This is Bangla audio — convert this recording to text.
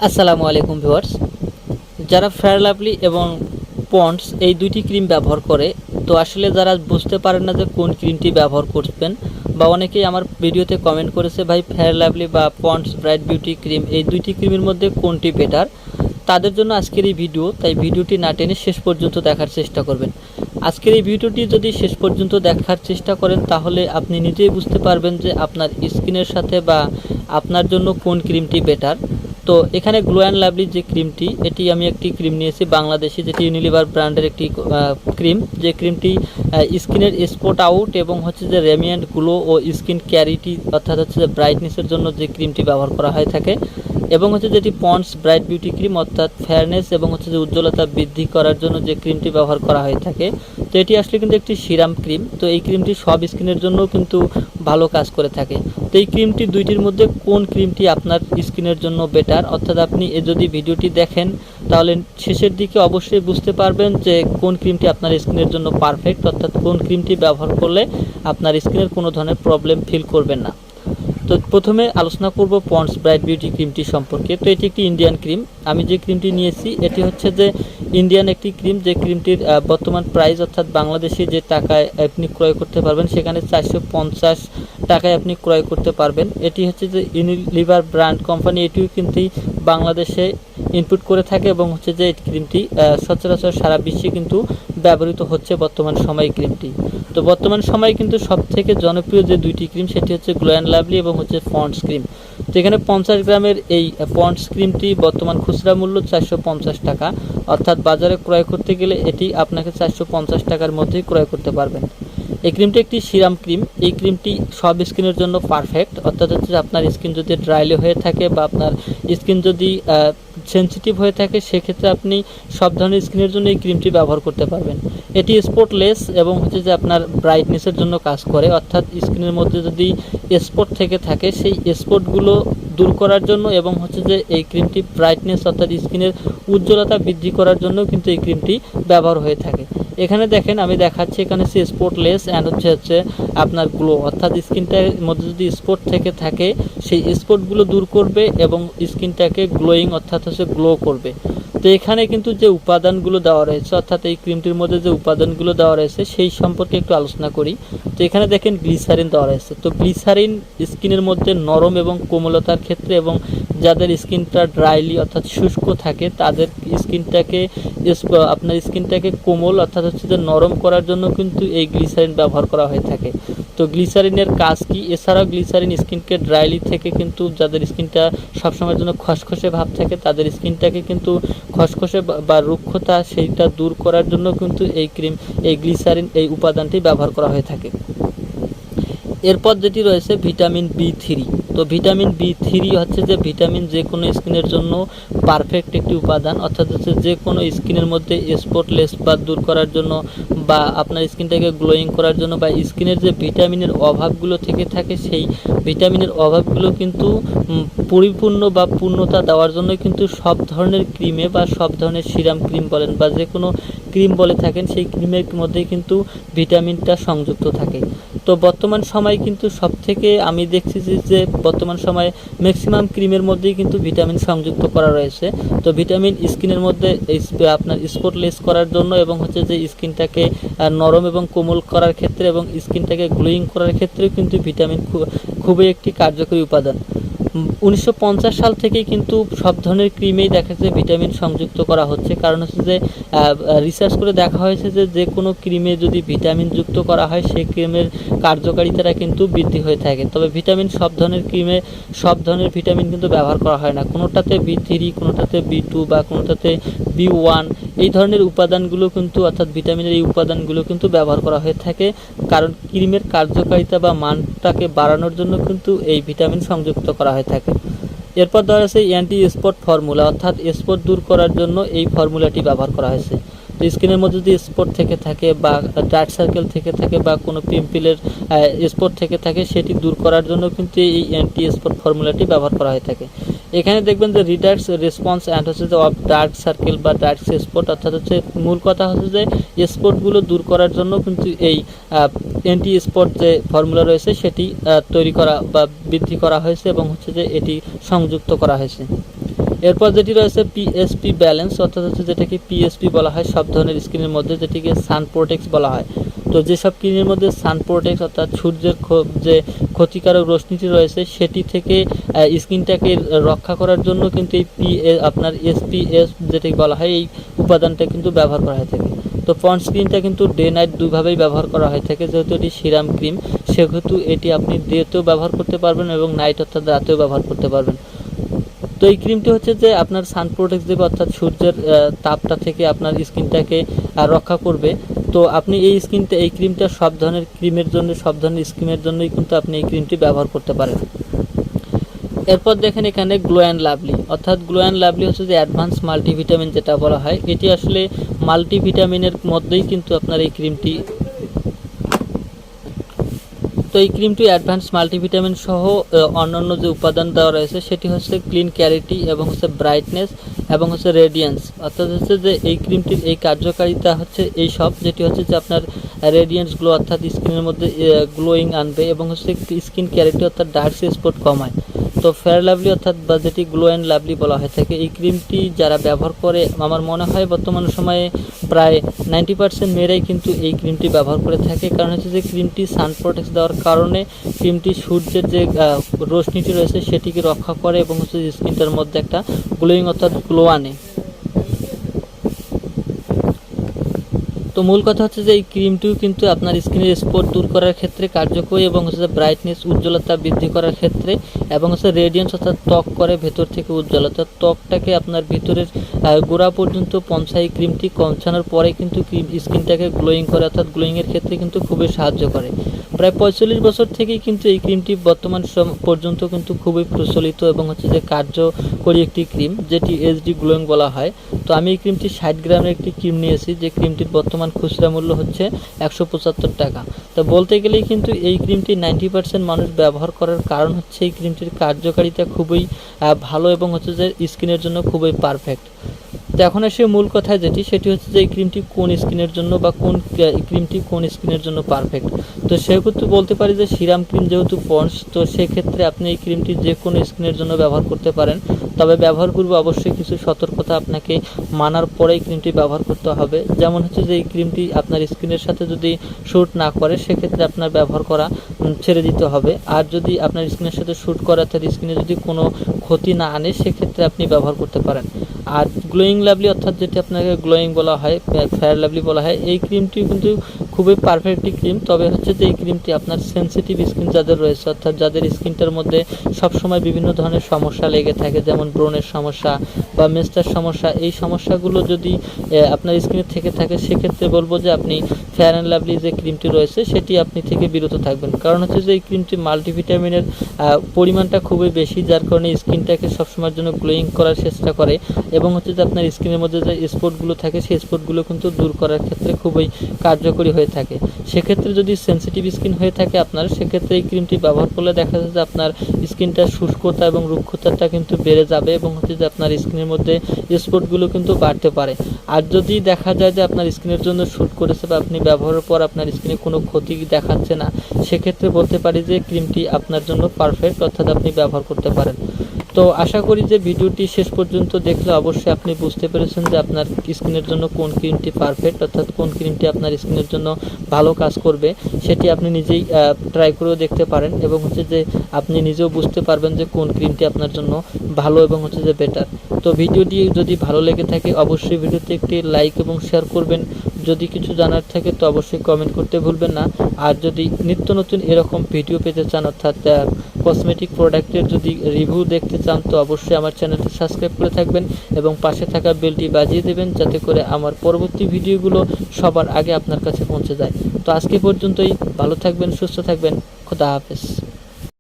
আসসালামু আলাইকুম ভিউয়ার্স, যারা ফেয়ার লাভলি এবং পন্ডস এই দুইটি ক্রিম ব্যবহার করে তো আসলে যারা বুঝতে পারেন না যে কোন ক্রিমটি ব্যবহার করবেন, বা অনেকেই আমার ভিডিওতে কমেন্ট করেছে ভাই ফেয়ার লাভলি বা পন্ডস ব্রাইট বিউটি ক্রিম এই দুইটি ক্রিমের মধ্যে কোনটি বেটার, তাদের জন্য আজকের এই ভিডিও। তাই ভিডিওটি না টেনে শেষ পর্যন্ত দেখার চেষ্টা করবেন। আজকের এই ভিডিওটি যদি শেষ পর্যন্ত দেখার চেষ্টা করেন তাহলে আপনি নিজেই বুঝতে পারবেন যে আপনার স্কিনের সাথে বা আপনার জন্য কোন ক্রিমটি বেটার। তো এখানে গ্লো অ্যান্ড লাভলি যে ক্রিমটি, এটি আমি একটি ক্রিম নিয়েছি বাংলাদেশি, যেটি ইউনিলিভার ব্র্যান্ডের একটি ক্রিম, যে ক্রিমটি স্কিনের স্পট আউট এবং হচ্ছে যে রেমিয়েন্ট গ্লো ও স্কিন ক্যারিটি অর্থাৎ হচ্ছে যে ব্রাইটনেসের জন্য যে ক্রিমটি ব্যবহার করা হয়ে থাকে, এবং হচ্ছে যেটি পন্ডস ব্রাইট বিউটি ক্রিম অর্থাৎ ফেয়ারনেস এবং হচ্ছে যে উজ্জ্বলতা বৃদ্ধি করার জন্য যে ক্রিমটি ব্যবহার করা হয়ে থাকে। তো এটি আসলে কিন্তু একটি সিরাম ক্রিম। তো এই ক্রিমটি সব স্কিনের জন্য কিন্তু ভালো কাজ করে থাকে। তো এই ক্রিমটি দুইটির মধ্যে কোন ক্রিমটি আপনার স্কিনের জন্য বেটার, অর্থাৎ আপনি যদি ভিডিওটি দেখেন তাহলে শেষের দিকে অবশ্যই বুঝতে পারবেন যে কোন ক্রিমটি আপনার স্কিনের জন্য পারফেক্ট, অর্থাৎ কোন ক্রিমটি ব্যবহার করলে আপনার স্কিনের কোনো ধরনের প্রবলেম ফিল করবেন না। তো প্রথমে আলোচনা করব পন্ডস ব্রাইট বিউটি ক্রিমটি সম্পর্কে। তো এটি একটি ইন্ডিয়ান ক্রিম। আমি যে ক্রিমটি নিয়েছি এটি হচ্ছে যে ইন্ডিয়ান একটি ক্রিম, যে ক্রিমটির বর্তমান প্রাইস অর্থাৎ বাংলাদেশে যে টাকায় আপনি ক্রয় করতে পারবেন সেখানে 450 টাকায় আপনি ক্রয় করতে পারবেন। এটি হচ্ছে যে ইউনিলিভার ব্র্যান্ড কোম্পানি, এটিও কিন্তু বাংলাদেশে ইনপুট করে থাকে এবং হচ্ছে যে এই ক্রিমটি সচরাচর সারা বিশ্বে কিন্তু ব্যবহৃত হচ্ছে বর্তমান সময়ে ক্রিমটি। তো বর্তমান সময়ে কিন্তু সবথেকে জনপ্রিয় যে দুইটি ক্রিম সেটি হচ্ছে গ্লো অ্যান্ড লাভলি এবং হচ্ছে পন্ডস ক্রিম। তো এখানে 50 গ্রামের এই পন্ডস ক্রিমটি বর্তমান খুচরা মূল্য 450 টাকা, অর্থাৎ বাজারে ক্রয় করতে গেলে এটি আপনাকে 450 টাকার মধ্যেই ক্রয় করতে পারবেন। এই ক্রিমটি একটি সিরাম ক্রিম। এই ক্রিমটি সব স্কিনের জন্য পারফেক্ট, অর্থাৎ হচ্ছে আপনার স্কিন যদি ড্রাইলি হয়ে থাকে বা আপনার স্কিন যদি সেন্সিটিভ হয়ে থাকে সেক্ষেত্রে আপনি সব ধরনের স্কিনের জন্য এই ক্রিমটি ব্যবহার করতে পারবেন। এটি স্পটলেস এবং হচ্ছে যে আপনার ব্রাইটনেসের জন্য কাজ করে, অর্থাৎ স্কিনের মধ্যে যদি স্পট থেকে থাকে সেই স্পটগুলো দূর করার জন্য এবং হচ্ছে যে এই ক্রিমটি ব্রাইটনেস অর্থাৎ স্কিনের উজ্জ্বলতা বৃদ্ধি করার জন্য কিন্তু এই ক্রিমটি ব্যবহার হয়ে থাকে। এখানে দেখেন আমি দেখাচ্ছি, এখানে হচ্ছে স্পটলেস অ্যান্ড হচ্ছে আপনার গ্লো, অর্থাৎ স্কিনটার মধ্যে যদি স্পট থেকে থাকে সেই স্পটগুলো দূর করবে এবং স্কিনটাকে গ্লোয়িং অর্থাৎ হচ্ছে গ্লো করবে। তো এখানে কিন্তু যে উপাদানগুলো দেওয়া রয়েছে অর্থাৎ এই ক্রিমটির মধ্যে যে উপাদানগুলো দেওয়া রয়েছে সেই সম্পর্কে একটু আলোচনা করি। তো এখানে দেখেন গ্লিসারিন দেওয়া রয়েছে। তো গ্লিসারিন স্কিনের মধ্যে নরম এবং কোমলতার ক্ষেত্রে এবং যাদের স্কিনটা ড্রাইলি অর্থাৎ শুষ্ক থাকে তাদের স্কিনটাকে আপনার স্কিনটাকে কোমল অর্থাৎ হচ্ছে যে নরম করার জন্য কিন্তু এই গ্লিসারিন ব্যবহার করা হয়ে থাকে। তো গ্লিসারিনের কাজ কি? এছাড়াও গ্লিসারিন স্কিনকে ড্রাইলি থেকে কিন্তু যাদের স্কিনটা সবসময়ের জন্য খসখসে ভাব থাকে তাদের স্কিনটাকে কিন্তু খসখসে বা রুক্ষতা সেইটা দূর করার জন্য কিন্তু এই গ্লিসারিন এই উপাদানটি ব্যবহার করা হয়ে থাকে। এরপর যেটি রয়েছে ভিটামিন বি3। তো ভিটামিন বি3 হচ্ছে যে ভিটামিন যে কোনো স্কিনের জন্য পারফেক্ট একটি উপাদান, অর্থাৎ হচ্ছে যে কোনো স্কিনের মধ্যে স্পটলেস বা দূর করার জন্য বা আপনার স্কিনটাকে গ্লোয়িং করার জন্য বা স্কিনের যে ভিটামিনের অভাবগুলো থেকে থাকে সেই ভিটামিনের অভাবগুলো কিন্তু পরিপূর্ণ বা পূর্ণতা দেওয়ার জন্য কিন্তু সব ধরনের ক্রিমে বা সব ধরনের সিরাম ক্রিম বলেন বা যে কোনো ক্রিম বলে থাকেন সেই ক্রিমের মধ্যেই কিন্তু ভিটামিনটা সংযুক্ত থাকে। তো বর্তমান সময়ে কিন্তু সবথেকে আমি দেখছি যে বর্তমান সময়ে ম্যাক্সিমাম ক্রিমের মধ্যেই কিন্তু ভিটামিন সংযুক্ত করা রয়েছে। তো ভিটামিন স্কিনের মধ্যে আপনার স্পটলেস করার জন্য এবং হচ্ছে যে স্কিনটাকে নরম এবং কোমল করার ক্ষেত্রে এবং স্কিনটাকে গ্লোয়িং করার ক্ষেত্রেও কিন্তু ভিটামিন খুবই একটি কার্যকরী উপাদান। 1950 সাল থেকেই কিন্তু সব ধরনের ক্রিমেই দেখা যাচ্ছে ভিটামিন সংযুক্ত করা হচ্ছে, কারণ হচ্ছে যে রিসার্চ করে দেখা হয়েছে যে যে কোনো ক্রিমে যদি ভিটামিন যুক্ত করা হয় সেই ক্রিমের কার্যকারিতাটা কিন্তু বৃদ্ধি হয়ে থাকে। তবে ভিটামিন সব ধরনের ক্রিমে সব ধরনের ভিটামিন কিন্তু ব্যবহার করা হয় না, কোনোটাতে বি3 কোনোটাতে বি2 বা কোনোটাতে বি1 এই ধরনের উপাদানগুলো কিন্তু অর্থাৎ ভিটামিনের এই উপাদানগুলো কিন্তু ব্যবহার করা হয়ে থাকে, কারণ ক্রিমের কার্যকারিতা বা মানটাকে বাড়ানোর জন্য কিন্তু এই ভিটামিন সংযুক্ত করা হয়ে থাকে। এরপর ধরা আছে অ্যান্টি স্পট ফর্মুলা, অর্থাৎ স্পট দূর করার জন্য এই ফর্মুলাটি ব্যবহার করা হয়েছে। তো স্কিনের মধ্যে যদি স্পট থেকে থাকে বা ডার্ক সার্কেল থেকে থাকে বা কোনো পিম্পলের স্পট থেকে থাকে সেটি দূর করার জন্য কিন্তু এই অ্যান্টি স্পট ফর্মুলাটি ব্যবহার করা হয়ে থাকে। এখানে দেখবেন যে রিডাক্স রেসপন্স অ্যান্ড হচ্ছে যে অফ ডার্ক সার্কেল বা ডার্ক স্পট, অর্থাৎ হচ্ছে মূল কথা হচ্ছে যে স্পটগুলো দূর করার জন্য কিন্তু এই অ্যান্টি স্পট যে ফর্মুলা রয়েছে সেটি তৈরি করা বা বৃদ্ধি করা হয়েছে এবং হচ্ছে যে এটি সংযুক্ত করা হয়েছে। এরপর যেটি রয়েছে পিএসপি ব্যালেন্স, অর্থাৎ হচ্ছে যেটাকে পিএসপি বলা হয় সব ধরনের স্ক্রিনের মধ্যে, যেটিকে সান প্রোটেক্ট বলা হয়। তো যেসব স্ক্রিনের মধ্যে সান প্রোটেক্ট অর্থাৎ সূর্যের যে ক্ষতিকারক রশ্মিটি রয়েছে সেটি থেকে স্ক্রিনটাকে রক্ষা করার জন্য কিন্তু এই আপনার এসপিএস যেটি বলা হয় এই উপাদানটা কিন্তু ব্যবহার করা হয়ে থাকে। তো পন্ডস ক্রিমটা কিন্তু ডে নাইট দুইভাবেই ব্যবহার করা হয়ে থাকে, যেহেতু এটি সিরাম ক্রিম সেহেতু এটি আপনি ডেতেও ব্যবহার করতে পারবেন এবং নাইট অর্থাৎ রাতেও ব্যবহার করতে পারবেন। তো এই ক্রিমটি হচ্ছে যে আপনার সান প্রোটেক্ট দেবে, অর্থাৎ সূর্যের তাপটা থেকে আপনার স্কিনটাকে রক্ষা করবে। তো আপনি এই ক্রিমটা সব ধরনের ক্রিমের জন্য, সব ধরনের স্কিনের জন্যই কিন্তু আপনি এই ক্রিমটি ব্যবহার করতে পারেন। এরপর দেখেন এখানে গ্লো অ্যান্ড লাভলি, অর্থাৎ গ্লো অ্যান্ড লাভলি হচ্ছে যে অ্যাডভান্স মাল্টিভিটামিন যেটা বলা হয়, এটি আসলে মাল্টিভিটামিনের মধ্যেই কিন্তু আপনার এই ক্রিমটি। তো এই ক্রিমটি অ্যাডভান্স মাল্টিভিটামিন সহ অন্যান্য যে উপাদান দেওয়া রয়েছে সেটি হচ্ছে ক্লিন ক্যারিটি এবং হচ্ছে ব্রাইটনেস এবং হচ্ছে রেডিয়েন্স, অর্থাৎ হচ্ছে যে এই ক্রিমটির এই কার্যকারিতা হচ্ছে এই সব, যেটি হচ্ছে যে আপনার রেডিয়েন্স গ্লো অর্থাৎ স্কিনের মধ্যে গ্লোয়িং আনবে এবং হচ্ছে স্কিন ক্যারিটি অর্থাৎ ডার্ক স্পট কমায়। তো ফেয়ার লাভলি অর্থাৎ বা যেটি গ্লো অ্যান্ড লাভলি বলা হয়ে থাকে, এই ক্রিমটি যারা ব্যবহার করে আমার মনে হয় বর্তমান সময়ে প্রায় 90% মেয়েরাই কিন্তু এই ক্রিমটি ব্যবহার করে থাকে। কারণ হচ্ছে যে ক্রিমটি সান প্রোটেক্ট দেওয়ার কারণে ক্রিমটি সূর্যের যে রশ্মিটি রয়েছে সেটিকে রক্ষা করে এবং হচ্ছে স্কিনটার মধ্যে একটা গ্লোয়িং অর্থাৎ গ্লো আনে। তো মূল কথা হচ্ছে যে এই ক্রিমটিও কিন্তু আপনার স্কিনের স্পট দূর করার ক্ষেত্রে কার্যকরী এবং হচ্ছে ব্রাইটনেস উজ্জ্বলতা বৃদ্ধি করার ক্ষেত্রে এবং হচ্ছে রেডিয়েন্স অর্থাৎ ত্বক করে ভেতর থেকে উজ্জ্বলতা, ত্বকটাকে আপনার ভিতরের গোড়া পর্যন্ত পৌঁছায়। এই ক্রিমটি পৌঁছানোর পরে কিন্তু স্কিনটাকে গ্লোয়িং করে, অর্থাৎ গ্লোয়িংয়ের ক্ষেত্রে কিন্তু খুবই সাহায্য করে। প্রায় 45 বছর থেকেই কিন্তু এই ক্রিমটি বর্তমান পর্যন্ত কিন্তু খুবই প্রচলিত এবং হচ্ছে যে কার্যকরী একটি ক্রিম, যেটি এইচডি গ্লোয়িং বলা হয়। তো আমি এই ক্রিমটি 60 গ্রামের একটি ক্রিম নিয়েছি, যে ক্রিমটির বর্তমান খুচরা মূল্য হচ্ছে 175 টাকা। তো বলতে গেলেই কিন্তু এই ক্রিমটি 90% মানুষ ব্যবহার করার কারণ হচ্ছে এই ক্রিমটির কার্যকারিতা খুবই ভালো এবং হচ্ছে যে স্কিনের জন্য খুবই পারফেক্ট। তো এখন আসে মূল কথা যেটি, সেটি হচ্ছে যে এই ক্রিমটি কোন স্কিনের জন্য বা ক্রিমটি কোন স্কিনের জন্য পারফেক্ট। তো সেক্ষেত্রে বলতে পারি যে সিরাম ক্রিম যেহেতু পন্ডস, তো সেক্ষেত্রে আপনি এই ক্রিমটি যে কোনো স্কিনের জন্য ব্যবহার করতে পারেন। তবে ব্যবহার পূর্বে অবশ্যই কিছু সতর্কতা আপনাকে মানার পরেই ক্রিমটি ব্যবহার করতে হবে। যেমন হচ্ছে যে এই ক্রিমটি আপনার স্কিনের সাথে যদি শ্যুট না করে সেক্ষেত্রে আপনার ব্যবহার করা ছেড়ে দিতে হবে। আর যদি আপনার স্কিনের সাথে শ্যুট করে অর্থাৎ স্কিনে যদি কোনো ক্ষতি না আনে সেক্ষেত্রে আপনি ব্যবহার করতে পারেন। আর গ্লোয়িং লাভলি অর্থাৎ যেটি আপনাকে গ্লোয়িং বলা হয়, ফেয়ার লাভলি বলা হয়, এই ক্রিমটি কিন্তু খুবই পারফেক্ট একটি ক্রিম। তবে হচ্ছে যে এই ক্রিমটি আপনার সেনসিটিভ স্কিন যাদের রয়েছে, অর্থাৎ যাদের স্কিনটার মধ্যে সবসময় বিভিন্ন ধরনের সমস্যা লেগে থাকে, যেমন ব্রণের সমস্যা বা মেস্টার সমস্যা, এই সমস্যাগুলো যদি আপনার স্কিনে থেকে থাকে সেক্ষেত্রে বলবো যে আপনি ফেয়ার অ্যান্ড লাভলি যে ক্রিমটি রয়েছে সেটি আপনি থেকে বিরত থাকবেন। কারণ হচ্ছে যে এই ক্রিমটি মাল্টিভিটামিনের পরিমাণটা খুবই বেশি, যার কারণে স্কিনটাকে সবসময়ের জন্য গ্লোয়িং করার চেষ্টা করে এবং হচ্ছে যে আপনার স্কিনের মধ্যে যে স্পটগুলো থাকে সেই স্পটগুলো কিন্তু দূর করার ক্ষেত্রে খুবই কার্যকরী হয়ে থাকে। সেক্ষেত্রে যদি সেনসিটিভ স্কিন হয়ে থাকে আপনার, সেক্ষেত্রে এই ক্রিমটি ব্যবহার করলে দেখা যায় যে আপনার স্কিনটার শুষ্কতা এবং রুক্ষতাটা কিন্তু বেড়ে যাবে এবং হচ্ছে যে আপনার স্কিনের মধ্যে স্পটগুলো কিন্তু বাড়তে পারে। আর যদি দেখা যায় যে আপনার স্কিনের জন্য শ্যুট করেছে বা আপনি ব্যবহারের পর আপনার স্কিনে কোনো ক্ষতি দেখাচ্ছে না, সেক্ষেত্রে বলতে পারি যে ক্রিমটি আপনার জন্য পারফেক্ট, অর্থাৎ আপনি ব্যবহার করতে পারেন। তো আশা করি যে ভিডিওটি শেষ পর্যন্ত দেখলে অবশ্যই আপনি বুঝতে পেরেছেন যে আপনার স্কিনের জন্য কোন ক্রিমটি পারফেক্ট, অর্থাৎ কোন ক্রিমটি আপনার স্কিনের জন্য ভালো কাজ করবে। সেটি আপনি নিজেই ট্রাই করেও দেখতে পারেন এবং হচ্ছে যে আপনি নিজেও বুঝতে পারবেন যে কোন ক্রিমটি আপনার জন্য ভালো এবং হচ্ছে যে বেটার। তো ভিডিওটি যদি ভালো লেগে থাকে অবশ্যই ভিডিওতে একটি লাইক এবং শেয়ার করবেন। যদি কিছু জানার থাকে তো অবশ্যই কমেন্ট করতে ভুলবেন না। আর যদি নিত্য নতুন এরকম ভিডিও পেতে চান, অর্থাৎ কসমেটিক প্রোডাক্টের যদি রিভিউ দেখতে চান, তো অবশ্যই আমার চ্যানেলটি সাবস্ক্রাইব করে থাকবেন এবং পাশে থাকা বেলটি বাজিয়ে দেবেন, যাতে করে আমার পরবর্তী ভিডিওগুলো সবার আগে আপনার কাছে পৌঁছে যায়। তো আজকে পর্যন্তই, ভালো থাকবেন, সুস্থ থাকবেন, খোদা হাফেজ।